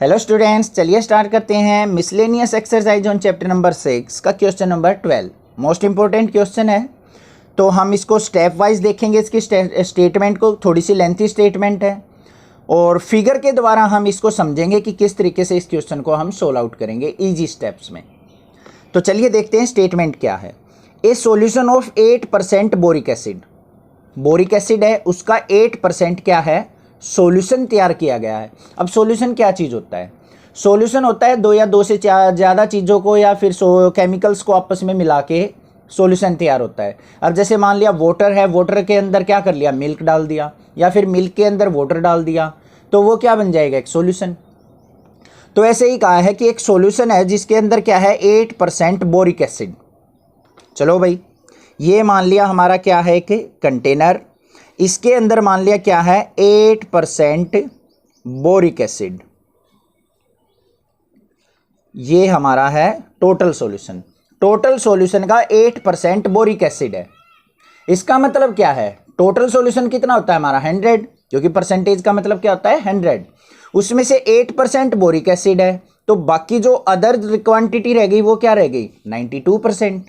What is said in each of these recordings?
Hello students, चलिए start करते हैं miscellaneous exercise on chapter number 6 का question number 12। Most important question है, तो हम इसको स्टेप वाइज देखेंगे। इसकी स्टेटमेंट को, थोड़ी सी लेंथी स्टेटमेंट है और फिगर के द्वारा हम इसको समझेंगे कि किस तरीके से इस क्वेश्चन को हम सोल्व आउट करेंगे इजी स्टेप्स में। तो चलिए देखते हैं स्टेटमेंट क्या है। ए solution of 8% boric acid, boric acid है उसका 8% क्या है, सॉल्यूशन तैयार किया गया है। अब सॉल्यूशन क्या चीज़ होता है? सॉल्यूशन होता है दो या दो से ज़्यादा चीज़ों को या फिर केमिकल्स को आपस में मिला के सॉल्यूशन तैयार होता है। अब जैसे मान लिया वाटर है, वाटर के अंदर क्या कर लिया, मिल्क डाल दिया, या फिर मिल्क के अंदर वाटर डाल दिया, तो वो क्या बन जाएगा, एक सॉल्यूशन। तो ऐसे ही कहा है कि एक सॉल्यूशन है जिसके अंदर क्या है, 8% बोरिक एसिड। चलो भाई, ये मान लिया हमारा क्या है, एक कंटेनर, इसके अंदर मान लिया क्या है, 8% बोरिक एसिड। ये हमारा है टोटल सॉल्यूशन। टोटल सॉल्यूशन का 8% बोरिक एसिड है। इसका मतलब क्या है, टोटल सॉल्यूशन कितना होता है हमारा, 100, क्योंकि परसेंटेज का मतलब क्या होता है, 100। उसमें से 8% बोरिक एसिड है, तो बाकी जो अदर क्वांटिटी रह गई वो क्या रह गई, 92%।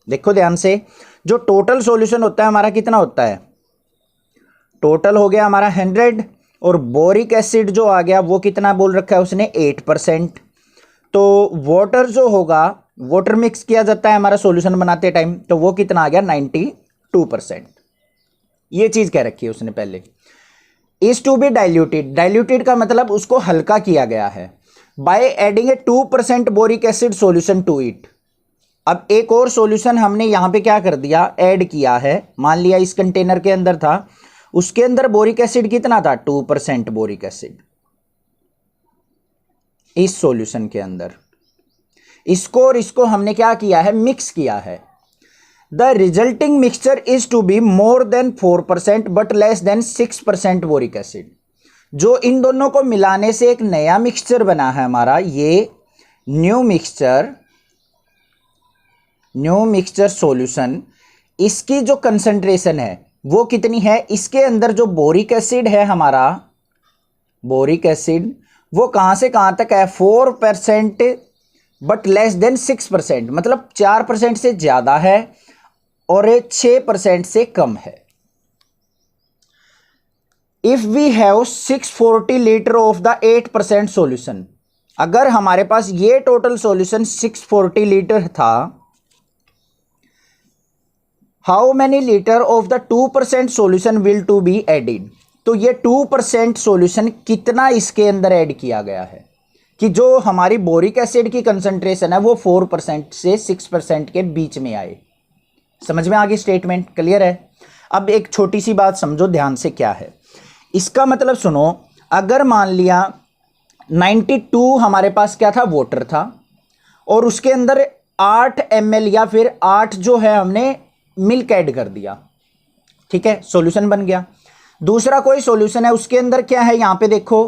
देखो ध्यान से, जो टोटल सॉल्यूशन होता है हमारा कितना होता है, टोटल हो गया हमारा 100 और बोरिक एसिड जो आ गया वो कितना बोल रखा है उसने, 8%। तो वाटर जो होगा, वाटर मिक्स किया जाता है हमारा सॉल्यूशन बनाते टाइम, तो वो कितना आ गया, 92%। ये चीज कह रखी है उसने पहले। Is to be diluted, diluted का मतलब उसको हल्का किया गया है, by adding a 2% boric acid solution to it. अब एक और सॉल्यूशन हमने यहां पे क्या कर दिया, ऐड किया है। मान लिया इस कंटेनर के अंदर था, उसके अंदर बोरिक एसिड कितना था, 2% बोरिक एसिड इस सॉल्यूशन के अंदर। इसको और इसको हमने क्या किया है, मिक्स किया है। The resulting mixture is to be more than 4% but less than 6% boric acid. जो इन दोनों को मिलाने से एक नया मिक्सचर बना है हमारा, ये न्यू मिक्सचर सॉल्यूशन, इसकी जो कंसंट्रेशन है वो कितनी है, इसके अंदर जो बोरिक एसिड है हमारा, बोरिक एसिड वो कहां से कहां तक है, 4% बट लेस देन 6%, मतलब 4% से ज्यादा है और 6% से कम है। If we have 640 litre of the 8% solution, अगर हमारे पास ये टोटल सॉल्यूशन 640 लीटर था, how many litre of the 2% solution will to be added. तो ये 2% सॉल्यूशन कितना इसके अंदर ऐड किया गया है, कि जो हमारी बोरिक एसिड की कंसंट्रेशन है वो 4% से 6% के बीच में आए। समझ में आ गई स्टेटमेंट, क्लियर है। अब एक छोटी सी बात समझो ध्यान से, क्या है इसका मतलब, सुनो। अगर मान लिया 92 हमारे पास क्या था, वाटर था, और उसके अंदर 8 ml या फिर 8 जो है हमने मिल्क ऐड कर दिया, ठीक है, सॉल्यूशन बन गया। दूसरा कोई सॉल्यूशन है, उसके अंदर क्या है, यहां पे देखो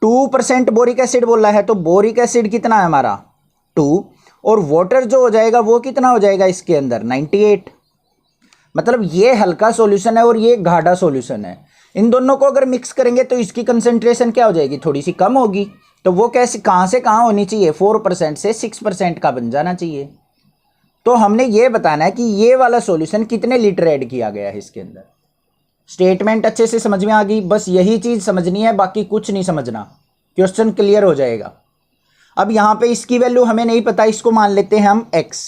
2% बोरिक एसिड बोला है, तो बोरिक एसिड कितना है हमारा, 2, और वाटर जो हो जाएगा वो कितना हो जाएगा इसके अंदर, 98। मतलब ये हल्का सॉल्यूशन है और ये गाढ़ा सॉल्यूशन है। इन दोनों को अगर मिक्स करेंगे तो इसकी कंसेंट्रेशन क्या हो जाएगी, थोड़ी सी कम होगी। तो वो कैसे, कहां से कहां होनी चाहिए, 4% से 6% का बन जाना चाहिए। तो हमने ये बताना है कि ये वाला सॉल्यूशन कितने लीटर ऐड किया गया है इसके अंदर। स्टेटमेंट अच्छे से समझ में आ गई, बस यही चीज समझनी है, बाकी कुछ नहीं समझना, क्वेश्चन क्लियर हो जाएगा। अब यहां पे इसकी वैल्यू हमें नहीं पता, इसको मान लेते हैं हम x।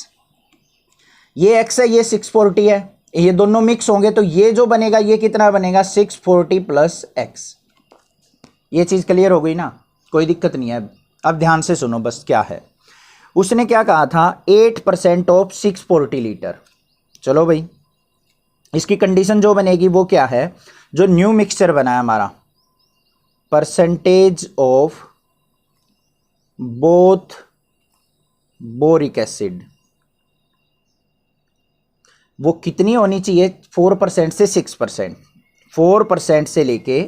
ये x है, ये 640 है, ये दोनों मिक्स होंगे तो ये जो बनेगा ये कितना बनेगा, 640 प्लस x। ये चीज क्लियर हो गई ना, कोई दिक्कत नहीं है। अब ध्यान से सुनो बस, क्या है उसने क्या कहा था, 8% ऑफ 640 लीटर। चलो भाई, इसकी कंडीशन जो बनेगी वो क्या है, जो न्यू मिक्सचर बना है हमारा, percentage of both boric acid, वो कितनी होनी चाहिए, 4% से 6%, 4% से लेके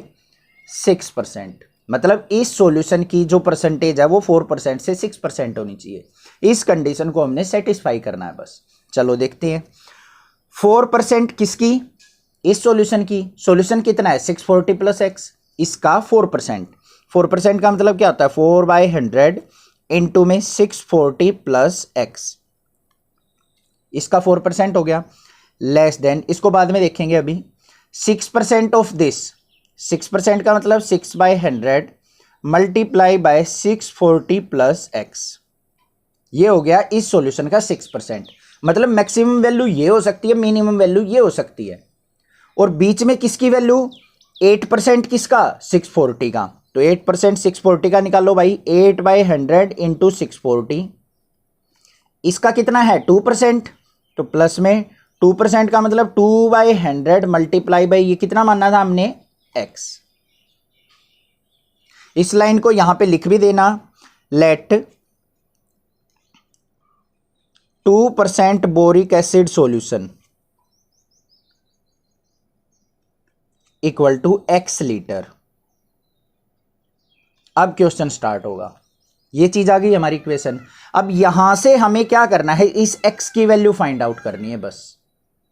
6%, मतलब इस सॉल्यूशन की जो परसेंटेज है वो 4% से 6% होनी चाहिए। इस कंडीशन को हमने सेटिस्फाई करना है बस। चलो देखते हैं, 4% किसकी, इस सॉल्यूशन की। सॉल्यूशन कितना है, 640 प्लस x, इसका 4%। 4% का मतलब क्या होता है, 4/100 इंटू में 640 प्लस एक्स, इसका 4% हो गया, लेस देन, इसको बाद में देखेंगे अभी, 6% ऑफ दिस, 6% का मतलब 6/100 मल्टीप्लाई बाय 640 प्लस एक्स, ये हो गया इस सॉल्यूशन का 6%। मतलब मैक्सिमम वैल्यू ये हो सकती है, मिनिमम वैल्यू ये हो सकती है, और बीच में किसकी वैल्यू, 8% किसका, 640 का, तो 8% 640 का निकालो भाई, 8/100 इंटू 640, इसका कितना है 2%, तो प्लस में 2% का मतलब 2/100 मल्टीप्लाई बाई ये कितना मानना था हमने, x। इस लाइन को यहां पे लिख भी देना, let 2% boric acid solution equal to x litre. अब क्वेश्चन स्टार्ट होगा, ये चीज आ गई हमारी इक्वेशन। अब यहां से हमें क्या करना है, इस x की वैल्यू फाइंड आउट करनी है बस,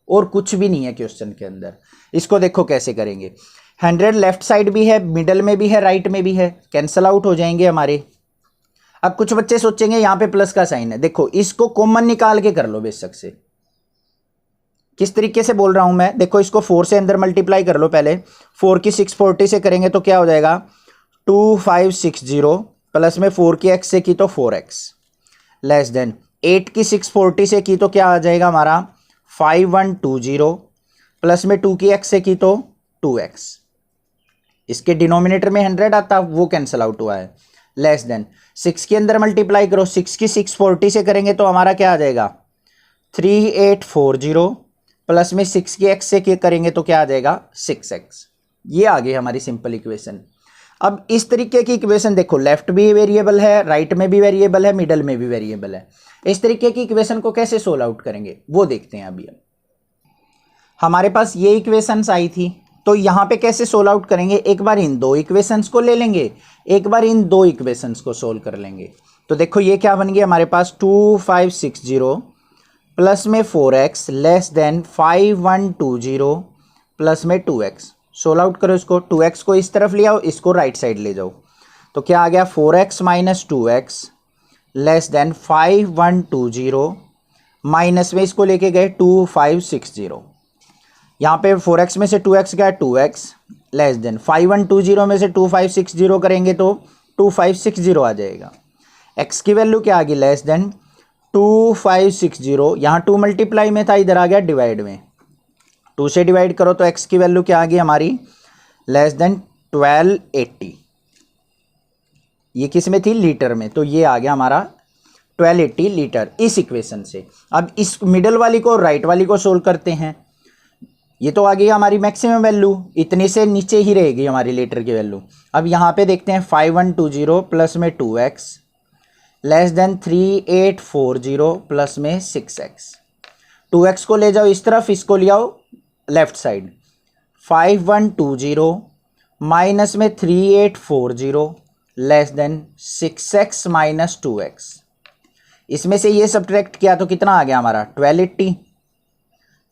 और कुछ भी नहीं है क्वेश्चन के अंदर। इसको देखो कैसे करेंगे, 100 लेफ्ट साइड भी है, मिडल में भी है, राइट में भी है, कैंसल आउट हो जाएंगे हमारे। अब कुछ बच्चे सोचेंगे यहां पे प्लस का साइन है, देखो इसको कॉमन निकाल के कर लो बेशक से। किस तरीके से बोल रहा हूं मैं, देखो इसको 4 से अंदर मल्टीप्लाई कर लो पहले, 4 की 640 से करेंगे तो क्या हो जाएगा 2560 प्लस में 4 की x से की तो 4x, लेस देन 8 की 640 से की तो क्या आ जाएगा हमारा 5120 प्लस में 2 की x से की तो 2x, इसके डिनोमिनेटर में 100 आता, वो कैंसिल आउट हुआ है, लेस देन 6 के अंदर मल्टीप्लाई करो, 6 की 640 से करेंगे तो हमारा क्या आ जाएगा 3840 प्लस में 6 की x से करेंगे तो क्या आ जाएगा 6x। ये आ गई हमारी सिंपल इक्वेशन। अब इस तरीके की इक्वेशन देखो, लेफ्ट भी वेरिएबल है, राइट में भी वेरिएबल है, मिडल में भी वेरिएबल है, इस तरीके की इक्वेशन को कैसे सोल्व आउट करेंगे वो देखते हैं। अभी हमारे पास ये इक्वेशंस आई थी, तो यहाँ पे कैसे सोल्व आउट करेंगे, एक बार इन दो इक्वेशंस को ले लेंगे, एक बार इन दो इक्वेशंस को सोल्व कर लेंगे। तो देखो ये क्या बन गया हमारे पास 2560 प्लस में 4x लेस देन 5120 प्लस में 2x, सोल्व आउट करो इसको, 2x को इस तरफ ले आओ, इसको राइट साइड ले जाओ, तो क्या आ गया 4x minus 2x less than 5120 minus में इसको लेके गए 2560, यहाँ पे 4x में से 2x गया 2x लेस देन 5120 में से 2560 करेंगे तो 2560 आ जाएगा, x की वैल्यू क्या आ गई लेस देन 2560, यहाँ 2 मल्टीप्लाई में था, इधर आ गया डिवाइड में, 2 से डिवाइड करो तो x की वैल्यू क्या आ गई हमारी लेस देन 1280, ये किस में थी लीटर में, तो ये आ गया हमारा 1280 लीटर इस इक्वेशन से। अब इस मिडल वाली को राइट वाली को सोल्व करते हैं, ये तो आ गई हमारी मैक्सिमम वैल्यू, इतने से नीचे ही रहेगी हमारी लीटर की वैल्यू। अब यहाँ पे देखते हैं 5120 प्लस में 2x लेस देन 3840 प्लस में 6x, 2x को ले जाओ इस तरफ, इसको ले आओ लेफ्ट साइड, 5120 माइनस में 3840 less than 6x minus 2x, इसमें से ये सब्ट्रैक्ट किया तो कितना आ गया हमारा 1280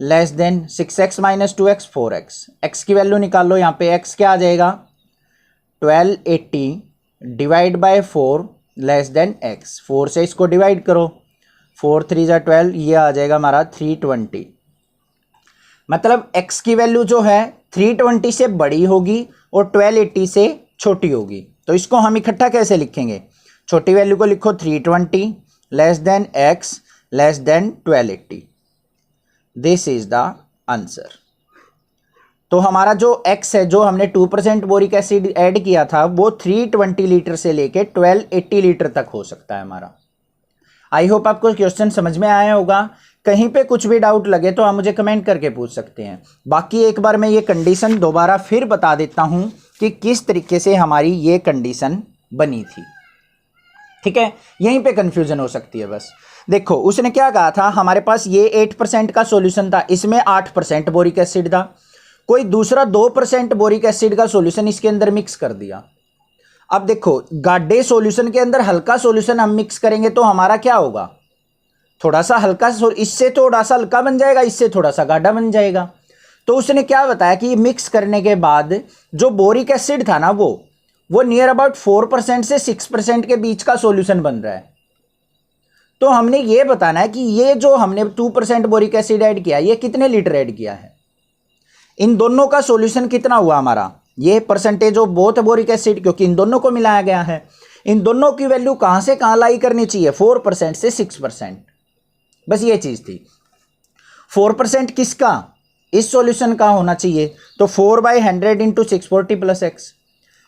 less than 6x minus 2x 4x, x की वैल्यू निकाल लो, यहाँ पे x क्या आ जाएगा 1280 divide by 4 less than x, 4 से इसको डिवाइड करो, 4 3 जा 12, ये आ जाएगा हमारा 320, मतलब x की वैल्यू जो है 320 से बड़ी होगी और 1280 से छोटी होगी। तो इसको हम इकट्ठा कैसे लिखेंगे, छोटी वैल्यू को लिखो 320 less than x less than 1280, this is the answer. तो हमारा जो x है, जो हमने 2% बोरिक एसिड ऐड किया था, वो 320 लीटर से लेके 1280 लीटर तक हो सकता है हमारा। आई होप आपको क्वेश्चन समझ में आया होगा। कहीं पे कुछ भी डाउट लगे तो आप मुझे कमेंट करके पूछ सकते हैं। बाकी एक बार मैं ये कंडीशन दोबारा फिर बता देता हूं कि किस तरीके से हमारी ये कंडीशन बनी थी, ठीक है, यहीं पे कंफ्यूजन हो सकती है बस। देखो उसने क्या कहा था, हमारे पास ये 8% का सॉल्यूशन था, इसमें 8% बोरिक एसिड था, कोई दूसरा 2% बोरिक एसिड का सॉल्यूशन इसके अंदर मिक्स कर दिया। अब देखो गाढ़े सॉल्यूशन के अंदर हल्का सॉल्यूशन हम मिक्स करेंगे तो हमारा क्या होगा, थोड़ा सा हल्का, इससे थोड़ा सा हल्का बन जाएगा, इससे थोड़ा सा गाढ़ा बन जाएगा। तो उसने क्या बताया कि मिक्स करने के बाद जो बोरिक एसिड था ना, वो नियर अबाउट 4% से 6% के बीच का सॉल्यूशन बन रहा है। तो हमने ये बताना है कि ये जो हमने 2% बोरिक एसिड ऐड किया, ये कितने लीटर ऐड किया है, इन दोनों का सॉल्यूशन कितना हुआ हमारा, ये percentage of both boric acid, क्योंकि इन दोनों को मिलाया गया है। इन दोनों की वैल्यू कहां से कहां लाई करनी चाहिए, 4% से 6%। बस ये चीज थी। 4% किसका, इस सॉल्यूशन का होना चाहिए, तो 4/100 इंटू 640 प्लस एक्स।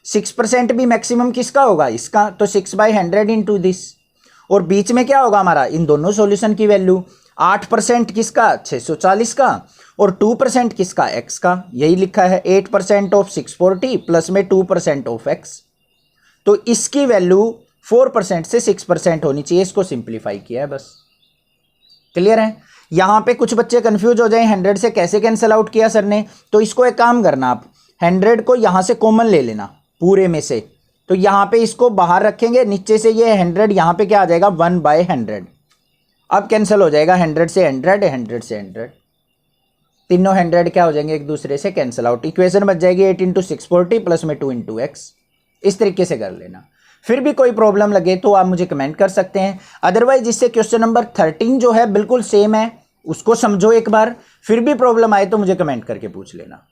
6% भी मैक्सिमम किसका होगा, इसका, तो 6/100 इंटू दिस। और बीच में क्या होगा हमारा, इन दोनों सॉल्यूशन की वैल्यू। 8% किसका, 640 का, और 2% किसका, x का। यही लिखा है 8% ऑफ 640 प्लस में 2% ऑफ x। तो इसकी वैल्यू 4% से 6% होनी चाहिए। इसको सिंप्लीफाई किया है बस। क्लियर है। यहां पे कुछ बच्चे कंफ्यूज हो जाए 100 से कैसे कैंसिल आउट किया सर ने, तो इसको एक काम करना, आप 100 को यहां से कॉमन ले लेना पूरे में से, तो यहां पे इसको बाहर रखेंगे, नीचे से ये 100, यहां पे क्या आ जाएगा 1/100। अब कैंसिल हो जाएगा 100 से 100, 100 से 100, तीनों 100 क्या हो जाएंगे एक दूसरे से कैंसिल आउट। इक्वेशन बच जाएगी 8 इंटू 640 प्लस में 2 इंटू एक्स। इस तरीके से कर लेना। फिर भी कोई प्रॉब्लम लगे तो आप मुझे कमेंट कर सकते हैं। अदरवाइज इससे क्वेश्चन नंबर 13 जो है बिल्कुल सेम है, उसको समझो एक बार। फिर भी प्रॉब्लम आए तो मुझे कमेंट करके पूछ लेना।